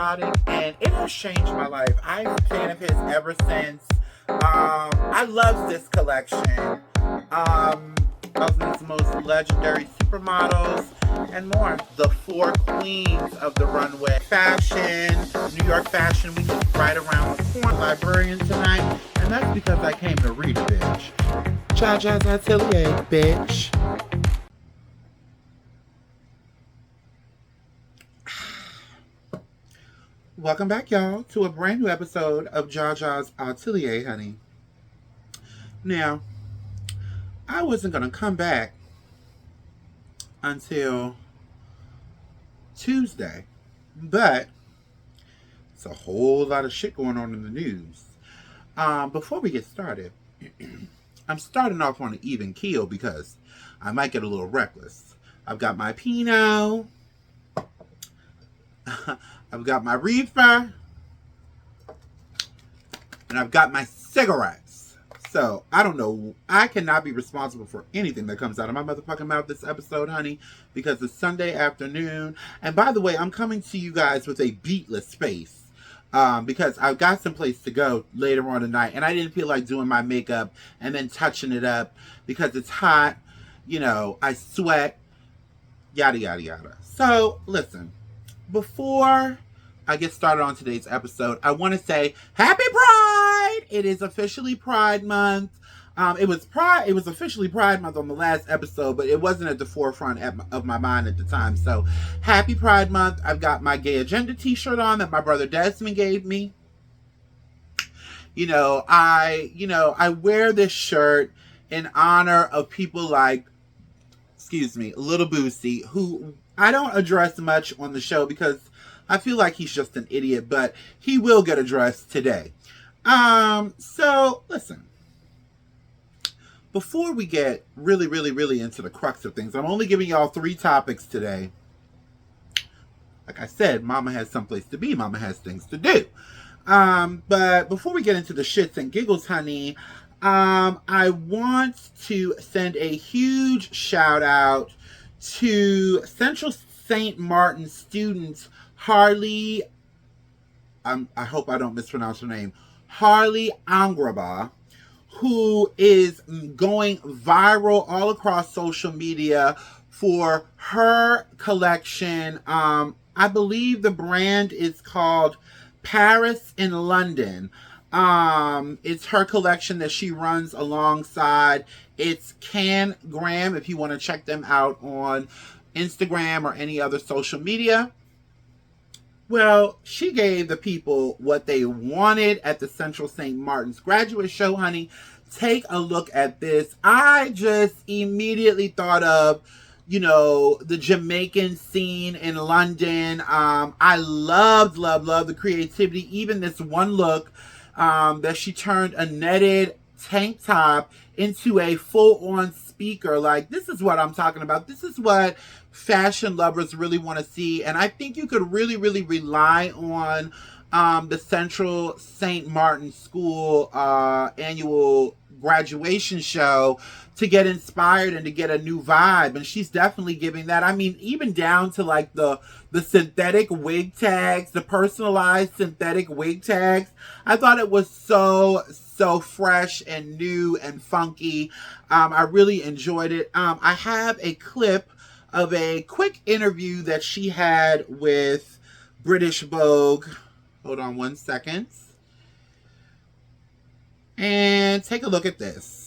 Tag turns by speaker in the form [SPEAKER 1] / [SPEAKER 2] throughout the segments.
[SPEAKER 1] chaotic, and it has changed my life. I'm a fan of his ever since. I love this collection. Thousands most legendary supermodels and more. The four queens of the runway. Fashion, New York Fashion Week is right around the corner. Librarian tonight, and that's because I came to read a bitch. Jaja's Atelier, bitch. Welcome back, y'all, to a brand new episode of Jaja's Atelier, honey. Now, I wasn't going to come back until Tuesday, but it's a whole lot of shit going on in the news. Before we get started, I'm starting off on an even keel because I might get a little reckless. I've got my Pinot, I've got my reefer, and I've got my cigarettes. So, I don't know. I cannot be responsible for anything that comes out of my motherfucking mouth this episode, honey, because it's Sunday afternoon. And by the way, I'm coming to you guys with a beatless face because I've got some place to go later on tonight, and I didn't feel like doing my makeup and then touching it up because it's hot. You know, I sweat, yada, yada, yada. So, listen. Before I get started on today's episode, I want to say Happy Pride! It is officially Pride Month. It was officially Pride Month on the last episode, but it wasn't at the forefront of my mind at the time. So, Happy Pride Month. I've got my Gay Agenda t-shirt on that my brother Desmond gave me. I wear this shirt in honor of people like, Little Bussie, who I don't address much on the show because I feel like he's just an idiot, but he will get addressed today. So listen, before we get really, really, really into the crux of things, I'm only giving y'all 3 topics today. Like I said, mama has someplace to be, mama has things to do. But before we get into the shits and giggles, honey, I want to send a huge shout out to Central St. Martin student Harley, I hope I don't mispronounce her name, Harley Angraba, who is going viral all across social media for her collection. I believe the brand is called Paris in London. It's her collection that she runs alongside. It's Cangram if you want to check them out on Instagram or any other social media. Well, she gave the people what they wanted at the Central St. Martin's graduate show, honey. Take a look at this. I just immediately thought of, the Jamaican scene in London. I love the creativity. Even this one look that she turned a netted tank top into a full-on speaker. Like, this is what I'm talking about. This is what fashion lovers really want to see. And I think you could really, really rely on the Central St. Martin School annual graduation show to get inspired and to get a new vibe. And she's definitely giving that. I mean, even down to like the synthetic wig tags, the personalized synthetic wig tags. I thought it was so fresh and new and funky. I really enjoyed it. I have a clip of a quick interview that she had with British Vogue. Hold on one second. And take a look at this.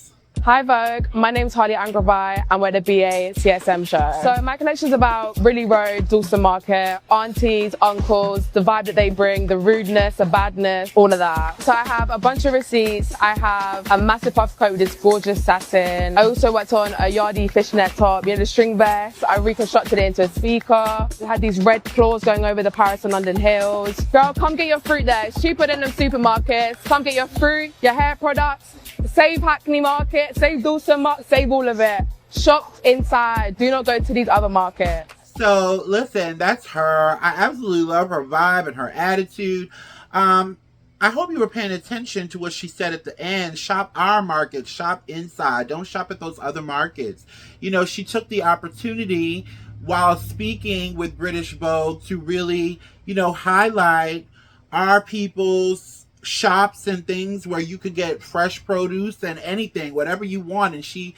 [SPEAKER 2] Hi Vogue, my name's Harley Angrabai and we're the BA CSM show. So my collection's about Riley Road, Dalston Market, aunties, uncles, the vibe that they bring, the rudeness, the badness, all of that. So I have a bunch of receipts. I have a massive puff coat with this gorgeous satin. I also worked on a yardie fishnet top, the string vest. I reconstructed it into a speaker. It had these red claws going over the Paris and London hills. Girl, come get your fruit there. It's cheaper than them supermarkets. Come get your fruit, your hair products. Save Hackney Market, save Dalston Market, save all of it. Shop inside. Do not go to these other markets.
[SPEAKER 1] So, listen, that's her. I absolutely love her vibe and her attitude. I hope you were paying attention to what she said at the end. Shop our market. Shop inside. Don't shop at those other markets. She took the opportunity while speaking with British Vogue to really, highlight our people's shops and things where you could get fresh produce and anything, whatever you want. And she,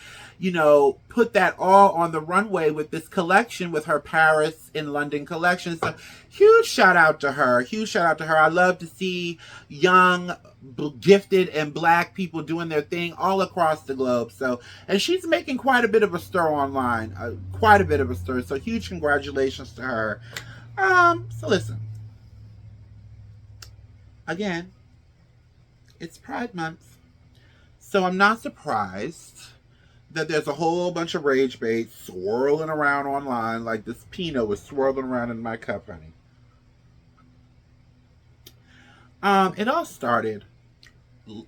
[SPEAKER 1] put that all on the runway with this collection, with her Paris and London collection. So huge shout out to her. Huge shout out to her. I love to see young, gifted, and black people doing their thing all across the globe. So, and she's making quite a bit of a stir online, quite a bit of a stir. So huge congratulations to her. So listen, again, it's Pride Month, so I'm not surprised that there's a whole bunch of rage bait swirling around online like this Pinot was swirling around in my cup, honey. It all started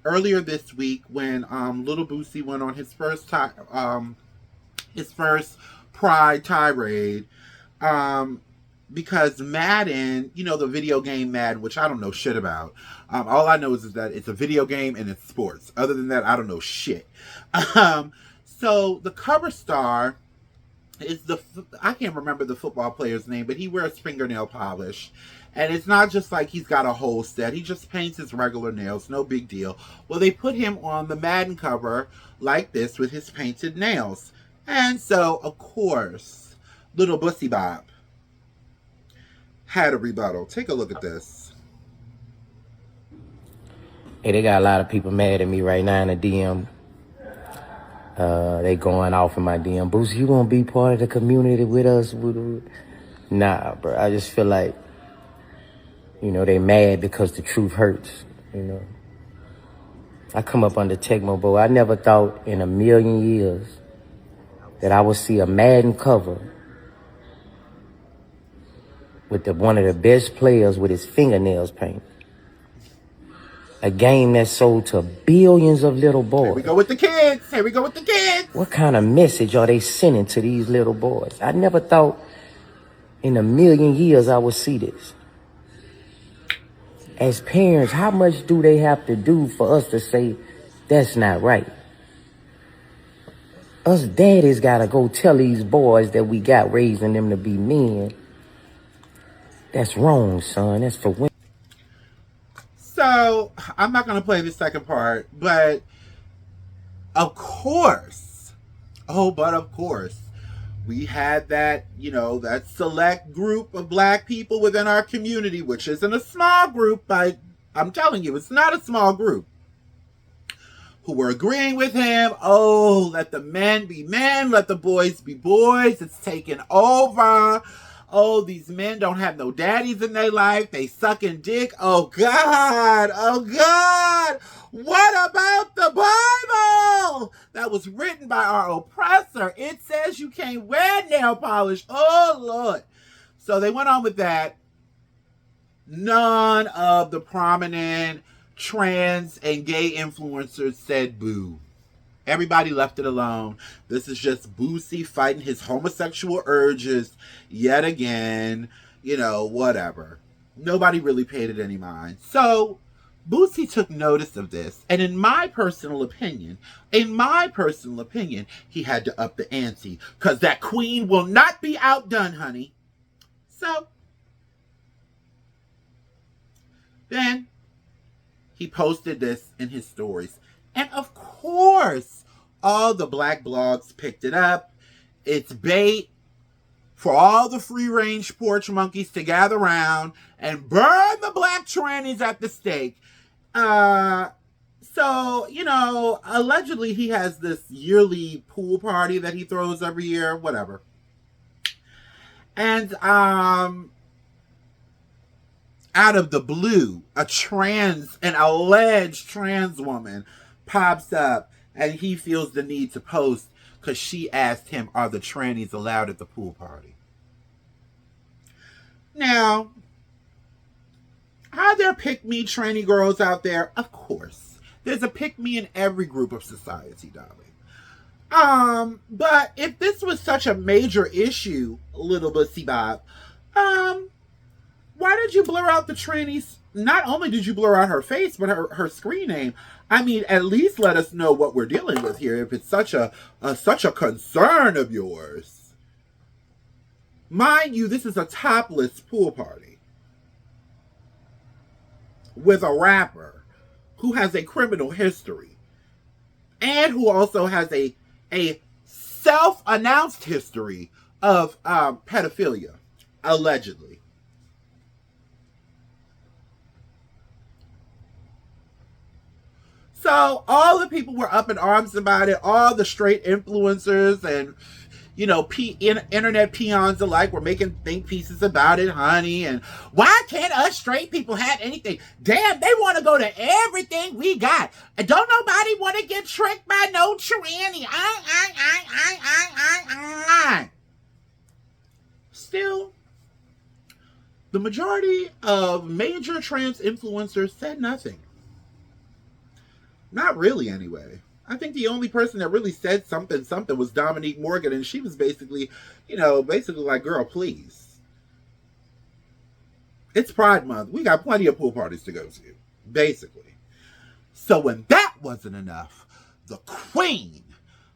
[SPEAKER 1] earlier this week when little Bussie went on his first Pride tirade, because Madden, the video game Madden, which I don't know shit about. All I know is that it's a video game and it's sports. Other than that, I don't know shit. So the cover star is I can't remember the football player's name, but he wears fingernail polish. And it's not just like he's got a whole set. He just paints his regular nails. No big deal. Well, they put him on the Madden cover like this with his painted nails. And so, of course, little Bussie Bop had a rebuttal. Take a look at this.
[SPEAKER 3] Hey, they got a lot of people mad at me right now in the DM. They going off in my DM. Bussie, you gonna be part of the community with us? Nah, bro. I just feel like, they mad because the truth hurts, I come up under Tecmo Bowl. I never thought in a million years that I would see a Madden cover with one of the best players with his fingernails painted. A game that sold to billions of little boys.
[SPEAKER 1] Here we go with the kids. Here we go with the kids.
[SPEAKER 3] What kind of message are they sending to these little boys? I never thought in a million years I would see this. As parents, how much do they have to do for us to say that's not right? Us daddies gotta go tell these boys that we got raising them to be men. That's wrong, son. That's for women.
[SPEAKER 1] So, I'm not going to play the second part, but of course, we had that, that select group of black people within our community, which isn't a small group, but I'm telling you, it's not a small group, who were agreeing with him. Oh, let the men be men, let the boys be boys. It's taken over. Oh, these men don't have no daddies in their life. They sucking dick. Oh, God. Oh, God. What about the Bible that was written by our oppressor? It says you can't wear nail polish. Oh, Lord. So they went on with that. None of the prominent trans and gay influencers said boo. Everybody left it alone. This is just Bussie fighting his homosexual urges yet again. Whatever. Nobody really paid it any mind. So, Bussie took notice of this. And in my personal opinion, he had to up the ante. Because that queen will not be outdone, honey. So, then, he posted this in his stories. And of course, all the black blogs picked it up. It's bait for all the free-range porch monkeys to gather around and burn the black trannies at the stake. So, allegedly he has this yearly pool party that he throws every year, whatever. And out of the blue, an alleged trans woman pops up, and he feels the need to post because she asked him, are the trannies allowed at the pool party? Now, are there pick-me tranny girls out there? Of course. There's a pick-me in every group of society, darling. But if this was such a major issue, little Bussie Bop, why did you blur out the trannies? Not only did you blur out her face, but her screen name. I mean, at least let us know what we're dealing with here if it's such a concern of yours. Mind you, this is a topless pool party with a rapper who has a criminal history and who also has a self-announced history of pedophilia, allegedly. So all the people were up in arms about it. All the straight influencers and, you know, internet peons alike were making think pieces about it, honey. And why can't us straight people have anything? Damn, they want to go to everything we got. And don't nobody want to get tricked by no tranny. Still, the majority of major trans influencers said nothing. Not really, anyway. I think the only person that really said something was Dominique Morgan, and she was basically, like, girl, please. It's Pride Month. We got plenty of pool parties to go to, basically. So when that wasn't enough, the queen,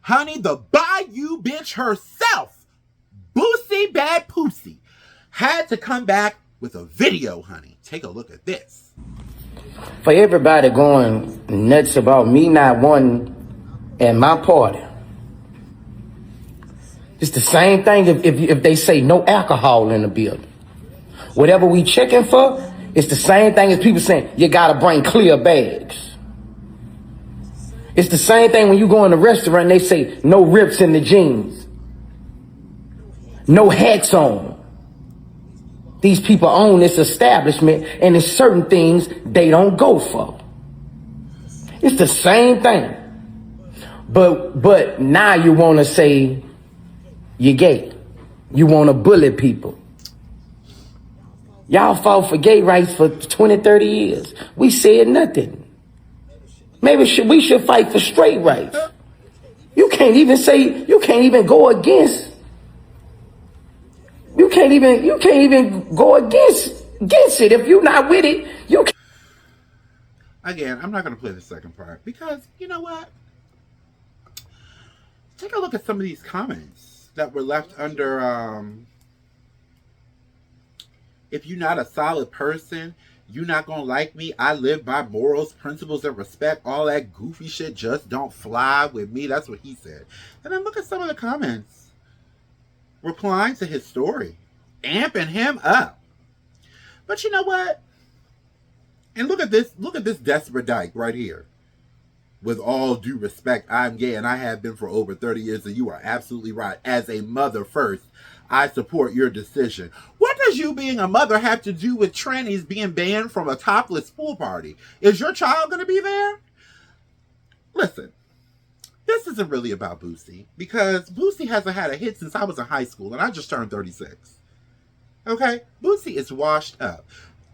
[SPEAKER 1] honey, the Bayou bitch herself, Bussie Bad Pussy, had to come back with a video, honey. Take a look at this.
[SPEAKER 3] For everybody going nuts about me not wanting at my party, it's the same thing if they say no alcohol in the building. Whatever we checking for, it's the same thing as people saying you gotta bring clear bags. It's the same thing when you go in a restaurant and they say no rips in the jeans, no hats on. These people own this establishment, and there's certain things they don't go for. It's the same thing. But now you want to say you're gay. You want to bully people. Y'all fought for gay rights for 20, 30 years. We said nothing. Maybe we should fight for straight rights. You can't even go against. You can't even go against it. If you're not with it, you can't.
[SPEAKER 1] Again, I'm not going to play the second part because, you know what? Take a look at some of these comments that were left under, if you're not a solid person, you're not going to like me. I live by morals, principles, and respect. All that goofy shit just don't fly with me. That's what he said. And then look at some of the comments replying to his story, amping him up. But you know what? And look at this desperate dyke right here. With all due respect, I'm gay and I have been for over 30 years, and you are absolutely right. As a mother first, I support your decision. What does you being a mother have to do with trannies being banned from a topless pool party? Is your child going to be there? Listen. This isn't really about Bussie, because Bussie hasn't had a hit since I was in high school, and I just turned 36. Okay? Bussie is washed up.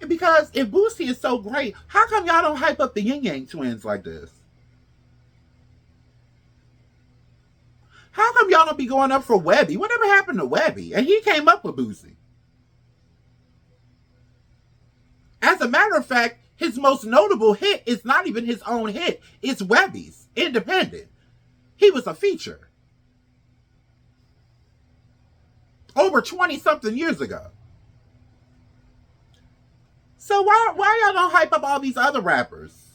[SPEAKER 1] Because if Bussie is so great, how come y'all don't hype up the Yin Yang twins like this? How come y'all don't be going up for Webby? Whatever happened to Webby? And he came up with Bussie. As a matter of fact, his most notable hit is not even his own hit. It's Webby's, independent. He was a feature. Over 20-something years ago. So why y'all don't hype up all these other rappers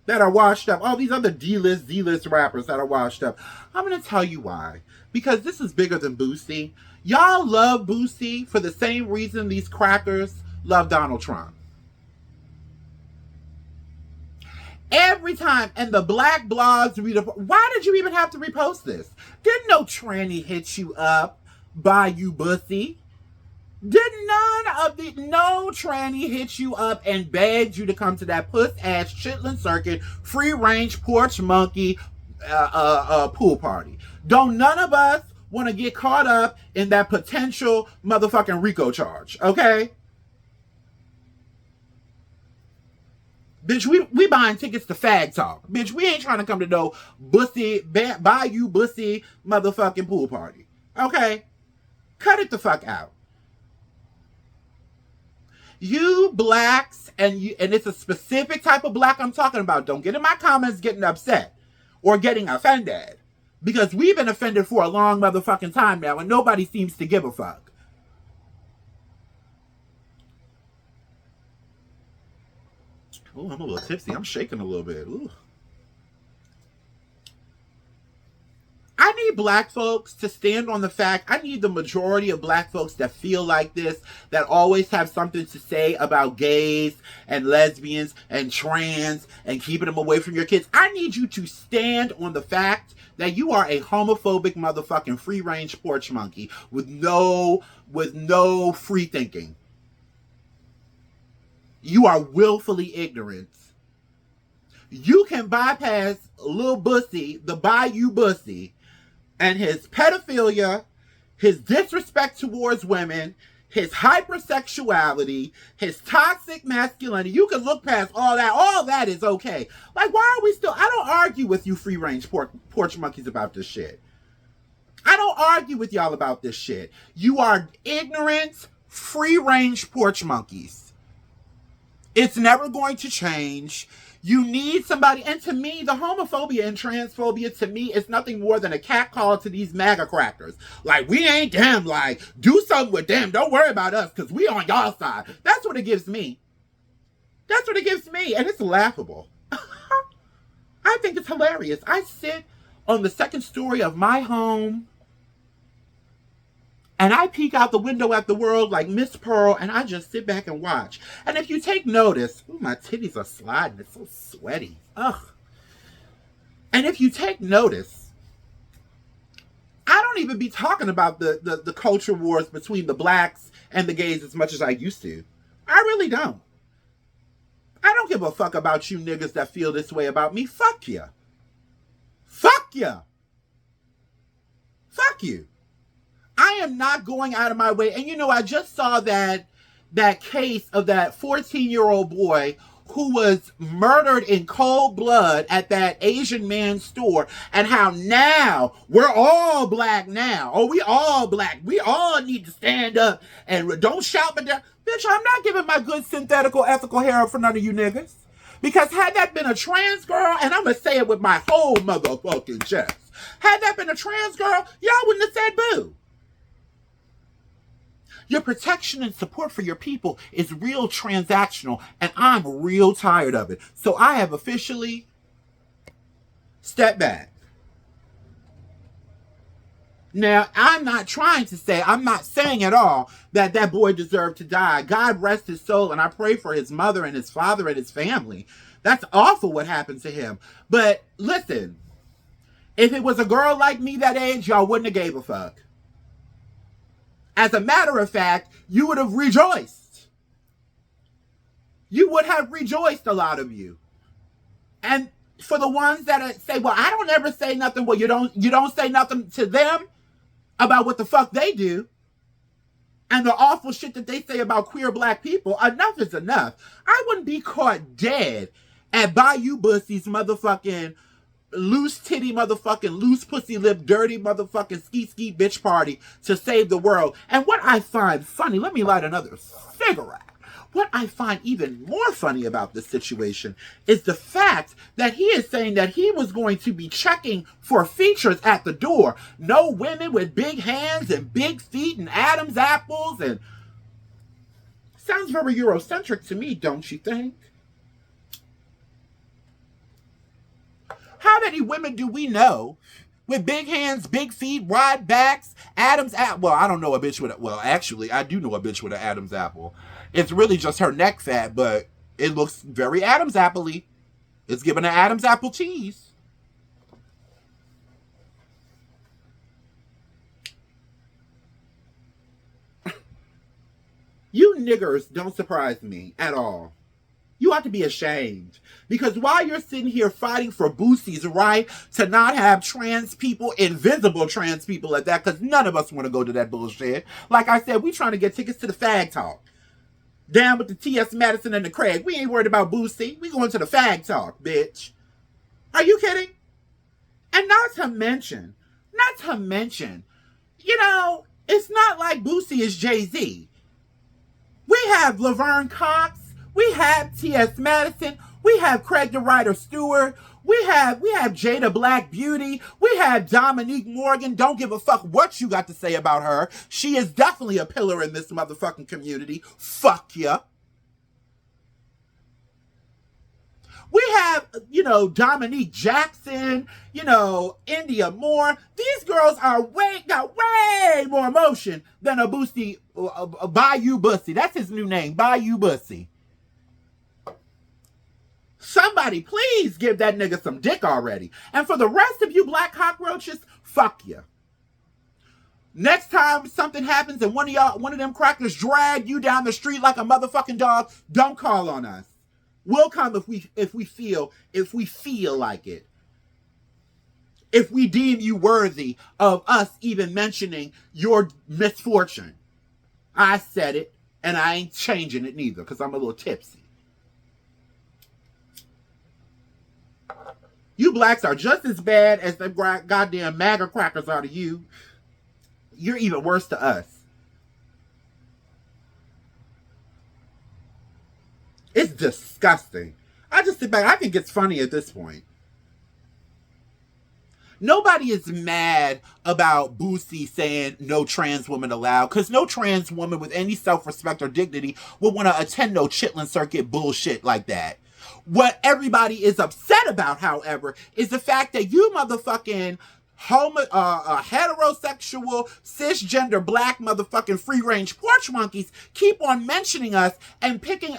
[SPEAKER 1] that are washed up? All these other D-list rappers that are washed up. I'm going to tell you why. Because this is bigger than Bussie. Y'all love Bussie for the same reason these crackers love Donald Trump. Every time, and the black blogs, why did you even have to repost this? Didn't no tranny hit you up, Bayou Bussie? Did no tranny hit you up and begged you to come to that puss-ass chitlin circuit, free-range porch monkey pool party? Don't none of us want to get caught up in that potential motherfucking RICO charge, okay? Bitch, we buying tickets to Fag Talk. Bitch, we ain't trying to come to no Bayou Bussie motherfucking pool party. Okay? Cut it the fuck out. You blacks, and it's a specific type of black I'm talking about. Don't get in my comments getting upset or getting offended. Because we've been offended for a long motherfucking time now, and nobody seems to give a fuck. Oh, I'm a little tipsy. I'm shaking a little bit. Ooh. I need black folks to stand on the fact, I need the majority of black folks that feel like this, that always have something to say about gays and lesbians and trans and keeping them away from your kids. I need you to stand on the fact that you are a homophobic motherfucking free-range porch monkey with no free thinking. You are willfully ignorant. You can bypass Lil Bussie, the Bayou Bussie, and his pedophilia, his disrespect towards women, his hypersexuality, his toxic masculinity. You can look past all that. All that is okay. Like, why are we still... I don't argue with you free-range porch monkeys about this shit. I don't argue with y'all about this shit. You are ignorant, free-range porch monkeys. It's never going to change. You need somebody, and to me, the homophobia and transphobia, to me, is nothing more than a catcall to these MAGA crackers. Like, we ain't them, like, do something with them, don't worry about us, because we on y'all side. That's what it gives me. That's what it gives me, and it's laughable. I think it's hilarious. I sit on the second story of my home, and I peek out the window at the world like Miss Pearl, and I just sit back and watch. And if you take notice, ooh, my titties are sliding. It's so sweaty. Ugh. And if you take notice, I don't even be talking about the culture wars between the blacks and the gays as much as I used to. I really don't. I don't give a fuck about you niggas that feel this way about me. Fuck you. Fuck you. Fuck you. I am not going out of my way. And you know, I just saw that case of that 14-year-old boy who was murdered in cold blood at that Asian man's store, and how now we're all black now. Oh, we all black. We all need to stand up and don't shout me down. Bitch, I'm not giving my good synthetical ethical hair up for none of you niggas. Because had that been a trans girl, and I'm going to say it with my whole motherfucking chest, had that been a trans girl, y'all wouldn't have said boo. Your protection and support for your people is real transactional, and I'm real tired of it. So I have officially stepped back. Now, I'm not saying at all that that boy deserved to die. God rest his soul, and I pray for his mother and his father and his family. That's awful what happened to him. But listen, if it was a girl like me that age, y'all wouldn't have gave a fuck. As a matter of fact, you would have rejoiced. You would have rejoiced, a lot of you. And for the ones that say, well, I don't ever say nothing, well, you don't say nothing to them about what the fuck they do and the awful shit that they say about queer black people. Enough is enough. I wouldn't be caught dead at Bayou Bussie's motherfucking loose titty motherfucking loose pussy lip dirty motherfucking ski bitch party to save the world. And what I find funny, let me light another cigarette. What I find even more funny about this situation is the fact that he is saying that he was going to be checking for features at the door. No women with big hands and big feet and Adam's apples, and sounds very Eurocentric to me, don't you think? How many women do we know with big hands, big feet, wide backs, Adam's apple? Well, I don't know a bitch with well, actually, I do know a bitch with an Adam's apple. It's really just her neck fat, but it looks very Adam's apple-y. It's giving an Adam's apple cheese. You niggers don't surprise me at all. You ought to be ashamed. Because while you're sitting here fighting for Bussie's right to not have trans people, invisible trans people at that, because none of us want to go to that bullshit. Like I said, we trying to get tickets to the fag talk. Down with the T.S. Madison and the Craig. We ain't worried about Bussie. We going to the fag talk, bitch. Are you kidding? And not to mention, you know, it's not like Bussie is Jay-Z. We have Laverne Cox. We have T.S. Madison. We have Craig the Writer Stewart. We have Jada Black Beauty. We have Dominique Morgan. Don't give a fuck what you got to say about her. She is definitely a pillar in this motherfucking community. Fuck ya. Dominique Jackson, India Moore. These girls got way more emotion than a Bussie, a Bayou Bussie. That's his new name, Bayou Bussie. Somebody please give that nigga some dick already. And for the rest of you black cockroaches, fuck you. Next time something happens and one of them crackers drag you down the street like a motherfucking dog, don't call on us. We'll come if we feel like it. If we deem you worthy of us even mentioning your misfortune. I said it, and I ain't changing it neither, because I'm a little tipsy. You blacks are just as bad as the goddamn MAGA crackers are to you. You're even worse to us. It's disgusting. I just sit back. I think it's funny at this point. Nobody is mad about Bussie saying no trans woman allowed, because no trans woman with any self-respect or dignity would want to attend no Chitlin Circuit bullshit like that. What everybody is upset about, however, is the fact that you motherfucking heterosexual, cisgender, black motherfucking free-range porch monkeys keep on mentioning us and picking,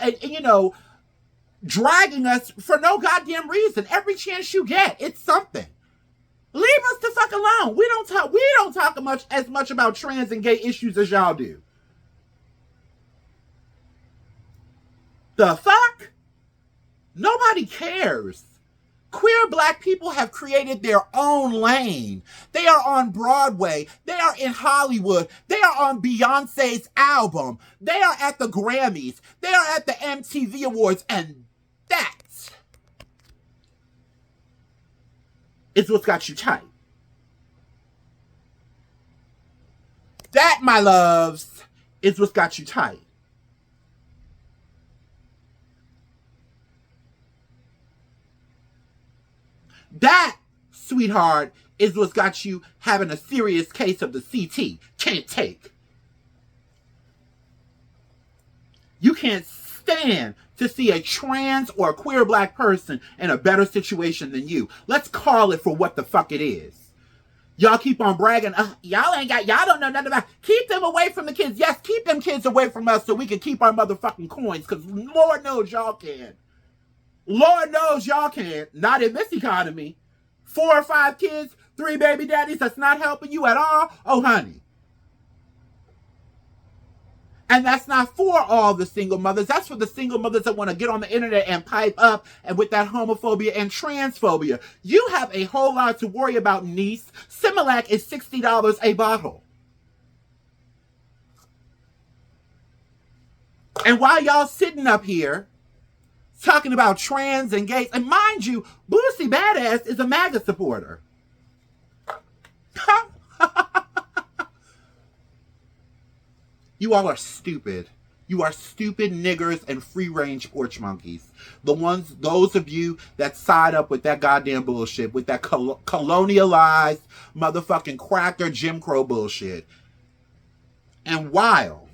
[SPEAKER 1] dragging us for no goddamn reason. Every chance you get, it's something. Leave us the fuck alone. We don't talk as much about trans and gay issues as y'all do. The fuck? Nobody cares. Queer black people have created their own lane. They are on Broadway. They are in Hollywood. They are on Beyonce's album. They are at the Grammys. They are at the MTV Awards. And that is what's got you tight. That, my loves, is what's got you tight. That, sweetheart, is what's got you having a serious case of the CT. Can't take. You can't stand to see a trans or a queer black person in a better situation than you. Let's call it for what the fuck it is. Y'all keep on bragging, y'all don't know nothing about it. Keep them away from the kids. Yes, keep them kids away from us so we can keep our motherfucking coins, because Lord knows y'all can. Lord knows y'all can. Not in this economy. 4 or 5 kids, 3 baby daddies, that's not helping you at all. Oh, honey. And that's not for all the single mothers. That's for the single mothers that want to get on the internet and pipe up and with that homophobia and transphobia. You have a whole lot to worry about, niece. Similac is $60 a bottle. And while y'all sitting up here talking about trans and gays, and mind you, Bussie Badass is a MAGA supporter. You all are stupid. You are stupid niggers and free-range porch monkeys. Those of you that side up with that goddamn bullshit, with that colonialized motherfucking cracker Jim Crow bullshit. And while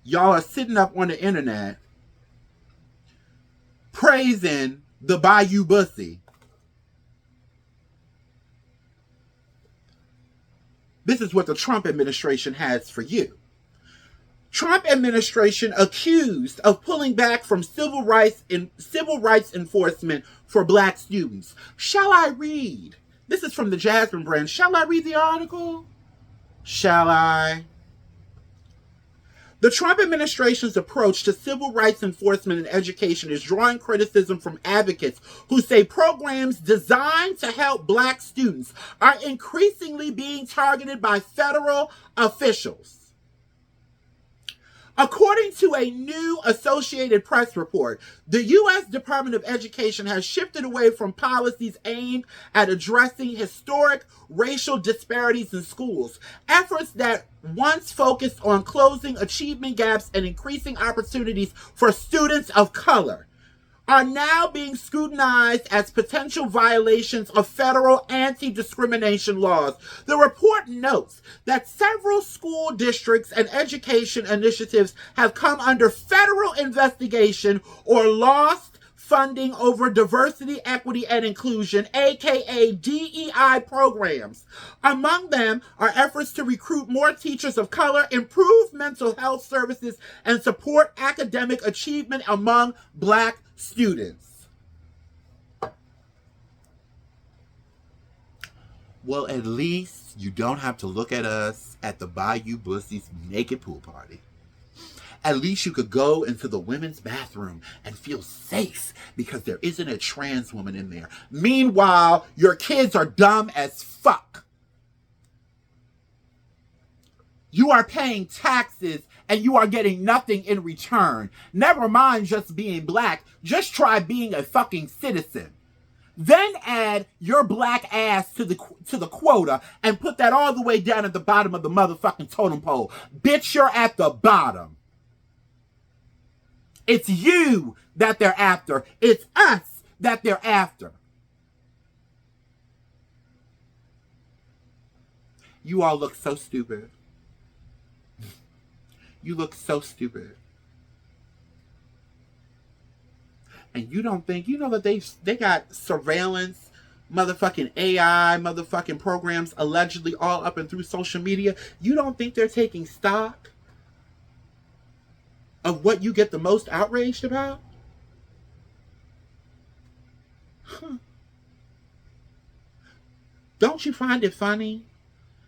[SPEAKER 1] y'all are sitting up on the internet praising the Bayou Bussie, this is what the Trump administration has for you. Trump administration accused of pulling back from civil rights enforcement for black students. Shall I read? This is from the Jasmine brand. Shall I read the article? Shall I? The Trump administration's approach to civil rights enforcement in education is drawing criticism from advocates who say programs designed to help black students are increasingly being targeted by federal officials. According to a new Associated Press report, the U.S. Department of Education has shifted away from policies aimed at addressing historic racial disparities in schools. Efforts that once focused on closing achievement gaps and increasing opportunities for students of color are now being scrutinized as potential violations of federal anti-discrimination laws. The report notes that several school districts and education initiatives have come under federal investigation or lost funding over diversity, equity, and inclusion, aka DEI programs. Among them are efforts to recruit more teachers of color, improve mental health services, and support academic achievement among Black students. Well, at least you don't have to look at us at the Bayou Bussie's naked pool party. At least you could go into the women's bathroom and feel safe because there isn't a trans woman in there. Meanwhile, your kids are dumb as fuck. You are paying taxes and you are getting nothing in return. Never mind just being Black. Just try being a fucking citizen. Then add your Black ass to the quota and put that all the way down at the bottom of the motherfucking totem pole. Bitch, you're at the bottom. It's you that they're after. It's us that they're after. You all look so stupid. You look so stupid. And you don't think, you know that they got surveillance, motherfucking AI, motherfucking programs allegedly all up and through social media. You don't think they're taking stock of what you get the most outraged about? Huh. Don't you find it funny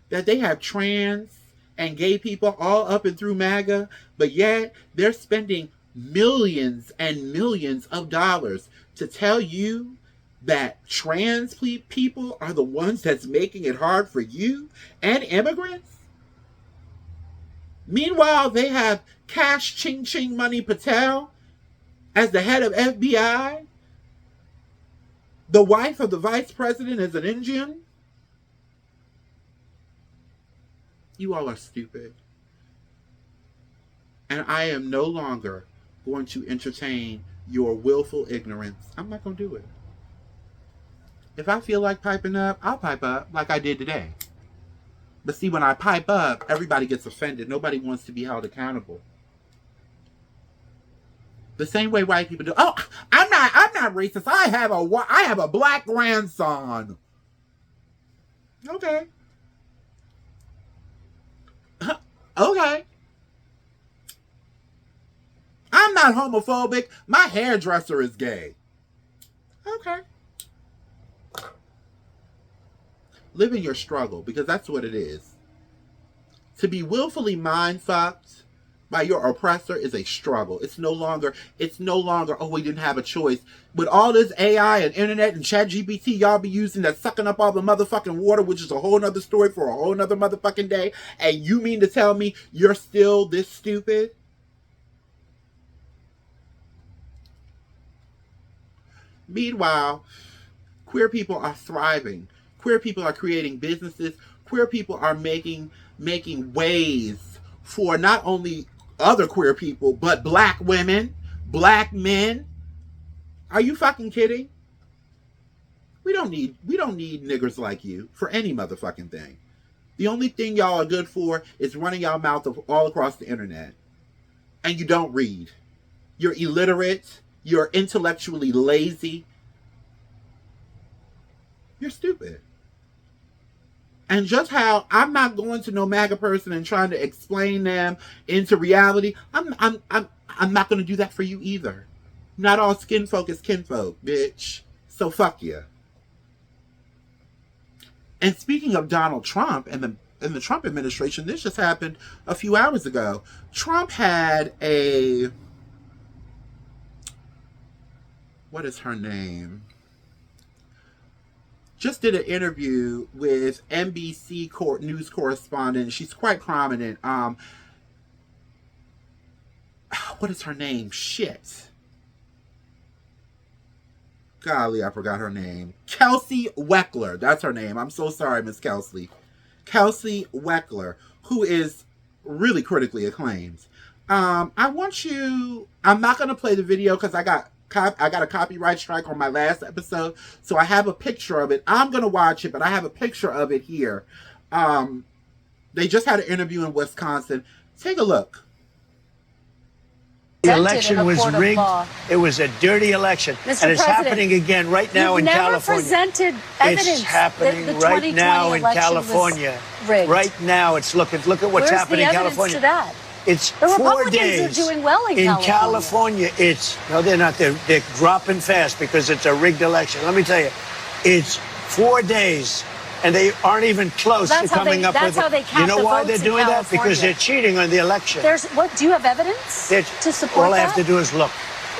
[SPEAKER 1] that they have trans and gay people all up and through MAGA, but yet they're spending millions and millions of dollars to tell you that trans people are the ones that's making it hard for you and immigrants? Meanwhile, they have Cash Ching Ching Money Patel as the head of FBI. The wife of the vice president is an Indian. You all are stupid. And I am no longer going to entertain your willful ignorance. I'm not going to do it. If I feel like piping up, I'll pipe up like I did today. But see, when I pipe up, everybody gets offended. Nobody wants to be held accountable. The same way white people do. Oh, I'm not racist. I have a Black grandson. Okay. Okay. I'm not homophobic. My hairdresser is gay. Okay. Live in your struggle, because that's what it is. To be willfully mind-fucked by your oppressor is a struggle. It's no longer, oh, we didn't have a choice. With all this AI and internet and ChatGPT y'all be using that's sucking up all the motherfucking water, which is a whole nother story for a whole nother motherfucking day, and you mean to tell me you're still this stupid? Meanwhile, queer people are thriving. Queer people are creating businesses. Queer people are making ways for not only other queer people, but Black women, Black men. Are you fucking kidding? We don't need niggers like you for any motherfucking thing. The only thing y'all are good for is running y'all mouth all across the internet. And you don't read. You're illiterate. You're intellectually lazy. You're stupid. And just how I'm not going to no MAGA person and trying to explain them into reality, I'm not going to do that for you either. Not all skin folk is kinfolk, bitch. So fuck you. And speaking of Donald Trump and the Trump administration, this just happened a few hours ago. Trump had a, what is her name? Just did an interview with NBC news correspondent. She's quite prominent. What is her name? Shit. Golly, I forgot her name. Kelsey Weckler. That's her name. I'm so sorry, Miss Kelsey. Kelsey Weckler, who is really critically acclaimed. I'm not going to play the video because I got a copyright strike on my last episode, so I have a picture of it. I'm going to watch it, but I have a picture of it here. They just had an interview in Wisconsin. Take a look.
[SPEAKER 4] The election was rigged. It was a dirty election.
[SPEAKER 5] Mr.
[SPEAKER 4] And it's
[SPEAKER 5] President,
[SPEAKER 4] happening again right now in California.
[SPEAKER 5] You've never presented evidence.
[SPEAKER 4] It's happening
[SPEAKER 5] that the
[SPEAKER 4] right now in
[SPEAKER 5] 2020 election
[SPEAKER 4] California.
[SPEAKER 5] was rigged.
[SPEAKER 4] Right now, it's look at what's
[SPEAKER 5] Where's
[SPEAKER 4] happening in
[SPEAKER 5] the evidence
[SPEAKER 4] California.
[SPEAKER 5] to that?
[SPEAKER 4] It's
[SPEAKER 5] The
[SPEAKER 4] 4
[SPEAKER 5] Republicans
[SPEAKER 4] days.
[SPEAKER 5] are doing well in
[SPEAKER 4] California. No, they're not. They're dropping fast because it's a rigged election. Let me tell you, it's 4 days, and they aren't even close to coming up with it.
[SPEAKER 5] That's how they count
[SPEAKER 4] You know
[SPEAKER 5] the
[SPEAKER 4] why
[SPEAKER 5] votes
[SPEAKER 4] they're
[SPEAKER 5] in
[SPEAKER 4] doing that?
[SPEAKER 5] California.
[SPEAKER 4] Because they're cheating on the election.
[SPEAKER 5] Do you have evidence to support
[SPEAKER 4] all I
[SPEAKER 5] that?
[SPEAKER 4] have to do is look.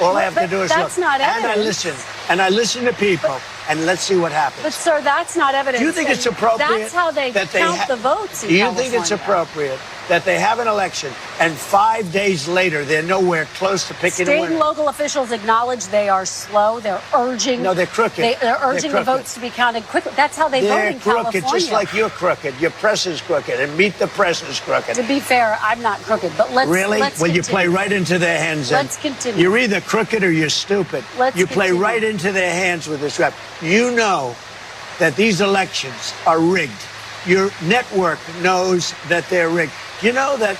[SPEAKER 4] All I have to do is look.
[SPEAKER 5] That's not evidence.
[SPEAKER 4] And I listen to people, and let's see what happens.
[SPEAKER 5] But, sir, that's not evidence.
[SPEAKER 4] Do you think it's appropriate?
[SPEAKER 5] That's how they count the votes in California.
[SPEAKER 4] Do you think it's appropriate that they have an election and 5 days later they're nowhere close to picking a winner?
[SPEAKER 5] State and local officials acknowledge they are slow. They're urging.
[SPEAKER 4] No, they're crooked.
[SPEAKER 5] They're urging the votes to be counted quickly. That's how they vote in California.
[SPEAKER 4] They're crooked, just like you're crooked. Your press is crooked, and Meet the Press is crooked.
[SPEAKER 5] To be fair, I'm not crooked, but let's
[SPEAKER 4] Really?
[SPEAKER 5] Let's
[SPEAKER 4] Well, you
[SPEAKER 5] continue.
[SPEAKER 4] play right into their hands.
[SPEAKER 5] Let's continue.
[SPEAKER 4] You're either crooked or you're stupid. You play
[SPEAKER 5] continue.
[SPEAKER 4] right into their hands with this rap. You know that these elections are rigged. Your network knows that they're rigged. You know that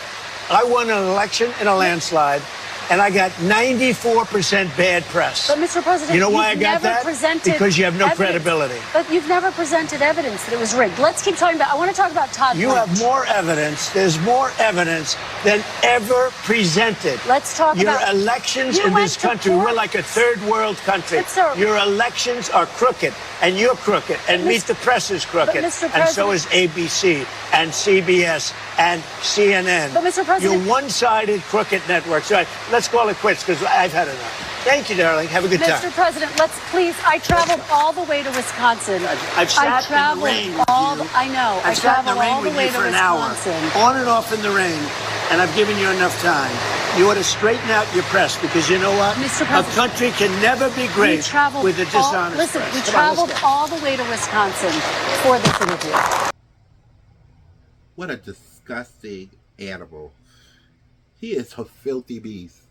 [SPEAKER 4] I won an election in a landslide, and I got 94% bad press.
[SPEAKER 5] But, Mr. President,
[SPEAKER 4] you know why I
[SPEAKER 5] you've
[SPEAKER 4] got
[SPEAKER 5] never
[SPEAKER 4] that?
[SPEAKER 5] presented
[SPEAKER 4] Because you have no
[SPEAKER 5] evidence.
[SPEAKER 4] credibility.
[SPEAKER 5] But you've never presented evidence that it was rigged. Let's keep talking about. I want to talk about Todd.
[SPEAKER 4] You have more evidence. There's more evidence than ever presented.
[SPEAKER 5] Let's talk about
[SPEAKER 4] your elections
[SPEAKER 5] You
[SPEAKER 4] in
[SPEAKER 5] went
[SPEAKER 4] this
[SPEAKER 5] to
[SPEAKER 4] country.
[SPEAKER 5] court.
[SPEAKER 4] We're like a third world country.
[SPEAKER 5] But, sir,
[SPEAKER 4] your elections are crooked, and you're crooked, and Meet the Press is crooked,
[SPEAKER 5] Mr.
[SPEAKER 4] and so
[SPEAKER 5] President-
[SPEAKER 4] is ABC and CBS and CNN.
[SPEAKER 5] But, Mr. President-
[SPEAKER 4] You're one-sided crooked networks. All right, let's call it quits because I've had enough. Thank you, darling. Have a good time.
[SPEAKER 5] Mr. President, let's please. I traveled all the way to Wisconsin.
[SPEAKER 4] I've sat
[SPEAKER 5] I traveled
[SPEAKER 4] in the rain with
[SPEAKER 5] all.
[SPEAKER 4] you.
[SPEAKER 5] I know. I
[SPEAKER 4] I've sat in
[SPEAKER 5] traveled
[SPEAKER 4] the rain
[SPEAKER 5] all the
[SPEAKER 4] with
[SPEAKER 5] way
[SPEAKER 4] you
[SPEAKER 5] to
[SPEAKER 4] for an hour,
[SPEAKER 5] Wisconsin.
[SPEAKER 4] on and off in the rain, and I've given you enough time. You ought to straighten out your press because you know what?
[SPEAKER 5] Mr.
[SPEAKER 4] A
[SPEAKER 5] President,
[SPEAKER 4] country can never be
[SPEAKER 5] We
[SPEAKER 4] great
[SPEAKER 5] traveled
[SPEAKER 4] with a dishonest
[SPEAKER 5] Listen,
[SPEAKER 4] press.
[SPEAKER 5] we
[SPEAKER 4] Come on, let's
[SPEAKER 5] traveled
[SPEAKER 4] go.
[SPEAKER 5] all the way to Wisconsin for this interview.
[SPEAKER 1] What a disgusting animal. He is a filthy beast.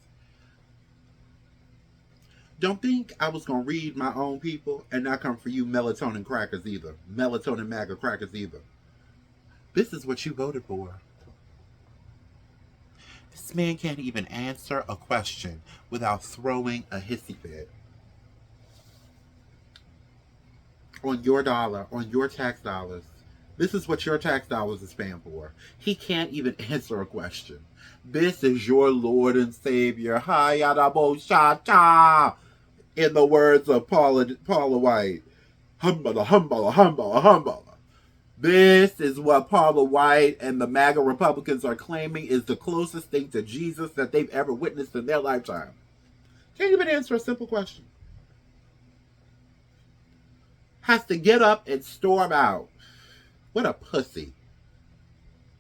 [SPEAKER 1] Don't think I was going to read my own people and not come for you melatonin crackers either. Melatonin MAGA crackers either. This is what you voted for. This man can't even answer a question without throwing a hissy fit. On your dollar, on your tax dollars. This is what your tax dollars is paying for. He can't even answer a question. This is your Lord and Savior. Hayadaboshata. In the words of Paula White. Humbala, humbala, humbala, humbala. This is what Paula White and the MAGA Republicans are claiming is the closest thing to Jesus that they've ever witnessed in their lifetime. Can't even answer a simple question. Has to get up and storm out. What a pussy.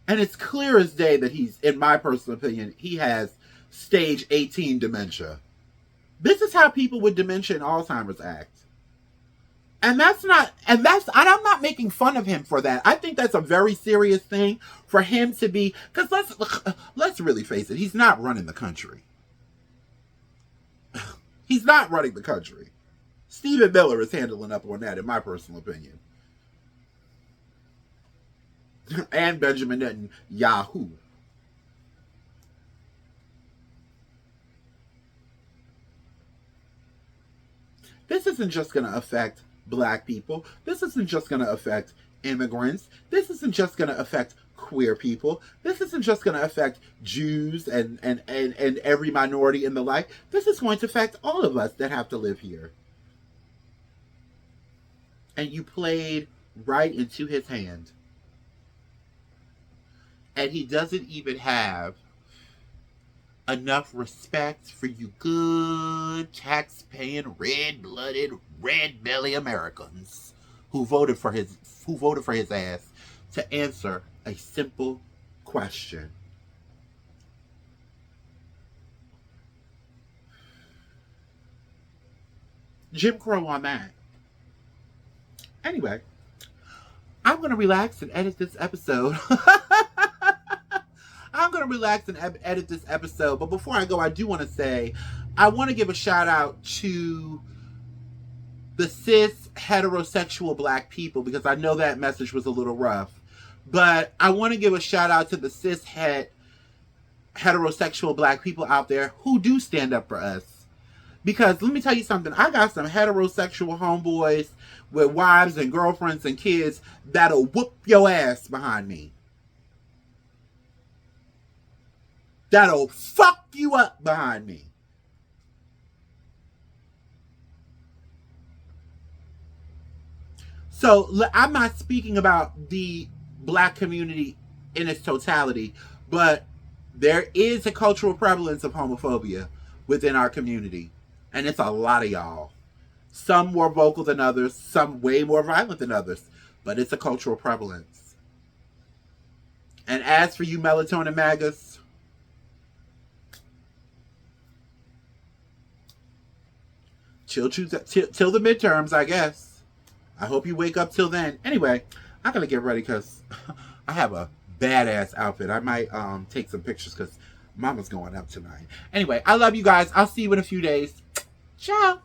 [SPEAKER 1] And it's clear as day that he's, in my personal opinion, he has stage 18 dementia. This is how people with dementia and Alzheimer's act. And I'm not making fun of him for that. I think that's a very serious thing for him to be, because let's really face it, he's not running the country. He's not running the country. Stephen Miller is handling up on that, in my personal opinion. And Benjamin Netanyahu. This isn't just going to affect black people. This isn't just going to affect immigrants. This isn't just going to affect queer people. This isn't just going to affect Jews and every minority in the like. This is going to affect all of us that have to live here. And you played right into his hand. And he doesn't even have enough respect for you good, tax-paying, red-blooded, red-belly Americans who voted for his ass to answer a simple question. Jim Crow on that. Anyway, I'm going to relax and edit this episode. I'm going to relax and edit this episode. But before I go, I do want to say, I want to give a shout out to the cis heterosexual black people, because I know that message was a little rough. But I want to give a shout out to the CIS-HET heterosexual black people out there who do stand up for us. Because let me tell you something, I got some heterosexual homeboys with wives and girlfriends and kids that'll whoop your ass behind me. That'll fuck you up behind me. So I'm not speaking about the black community in its totality, but there is a cultural prevalence of homophobia within our community. And it's a lot of y'all. Some more vocal than others, some way more violent than others, but it's a cultural prevalence. And as for you melatonin MAGAs, chill till the midterms, I guess. I hope you wake up till then. Anyway, I gotta get ready because I have a badass outfit. I might take some pictures because Mama's going up tonight. Anyway, I love you guys. I'll see you in a few days. Ciao.